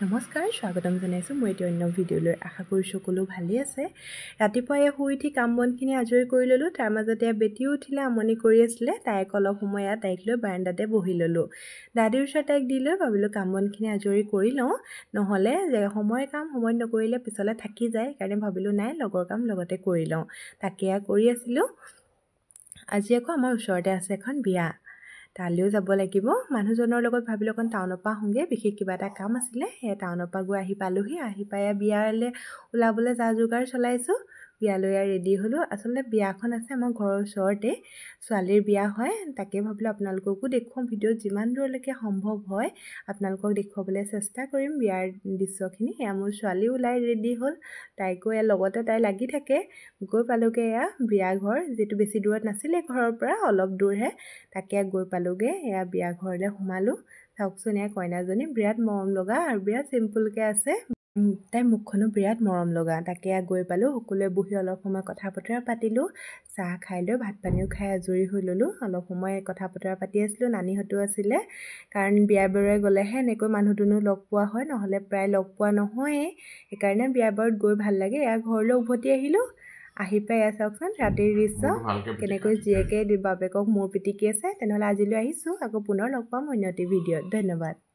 নমস্কাৰ, স্বাগতম জনাইছোঁ। মই এতিয়া অন্য ভিডিঅ'লৈ আশা কৰিছোঁ সকলো ভালেই আছে। ৰাতিপুৱাই শুই উঠি কাম বনখিনি আজৰি কৰি ল'লোঁ। তাৰ মাজতে বেটিও উঠিলে, আমনি কৰি আছিলে। তাইক অলপ সময় তাইক লৈ বাৰাণ্ডাতে বহি ল'লোঁ। দাদীৰ ওচৰত তাইক দি লৈ ভাবিলোঁ কাম বনখিনি আজৰি কৰি লওঁ, নহ'লে সময়ত নকৰিলে পিছলৈ থাকি যায়। সেইকাৰণে ভাবিলোঁ নাই, লগৰ কাম লগতে কৰি লওঁ। তাকে কৰি আছিলোঁ। আজি আকৌ আমাৰ ওচৰতে আছে এখন বিয়া, তালৈও যাব লাগিব। মানুহজনৰ লগত ভাবিলোঁ অকণ টাউনৰ পৰা আহোঁগৈ, বিশেষ কিবা এটা কাম আছিলে। সেই টাউনৰ পৰা গৈ পালোহি। পাই বিয়ালৈ ওলাবলৈ যা যোগাৰ চলাইছোঁ। বিয়ালৈ ৰেডি হ'লোঁ। আচলতে বিয়াখন আছে আমাৰ ঘৰৰ ওচৰতে, ছোৱালীৰ বিয়া হয়। তাকে ভাবিলোঁ আপোনালোককো দেখুৱাম, ভিডিঅ'ত যিমান দূৰলৈকে সম্ভৱ হয় আপোনালোকক দেখুৱাবলৈ চেষ্টা কৰিম বিয়াৰ দৃশ্যখিনি। এয়া মোৰ ছোৱালী ওলাই ৰেডি হ'ল, তাইকো লগতে তাই লাগি থাকে। গৈ পালোঁগৈ এয়া বিয়া ঘৰ, যিটো বেছি দূৰত নাছিলে ঘৰৰ পৰা, অলপ দূৰহে। তাকে গৈ পালোঁগৈ, এয়া বিয়া ঘৰলৈ সোমালোঁ। চাওকচোন, এয়া কইনাজনী বিৰাট মৰম লগা আৰু বিৰাট চিম্পুলকৈ আছে। তাইৰ মুখখনো বিৰাট মৰম লগা। তাকে গৈ পালোঁ, সকলোৱে বহি অলপ সময় কথা বতৰা পাতিলোঁ। চাহ খাই লৈ ভাত পানীও খাই আজৰি হৈ ল'লোঁ। অলপ সময় কথা বতৰা পাতি আছিলোঁ। নানীহঁতো আছিলে, কাৰণ বিয়া বাৰুৱে গ'লেহে এনেকৈ মানুহ দুনুহ লগ পোৱা হয়, নহ'লে প্ৰায় লগ পোৱা নহয়েই। সেইকাৰণে বিয়া বাৰুত গৈ ভাল লাগে। এয়া ঘৰলৈ উভতি আহিলোঁ। আহি পাই এয়া চাওকচোন, ৰাতিৰ দৃশ্য কেনেকৈ জীয়েকে বাপেকক মূৰ পিটিকি আছে। তেনেহ'লে আজিলৈ আহিছোঁ, আকৌ পুনৰ লগ পাম অন্য এটি ভিডিঅ'ত। ধন্যবাদ।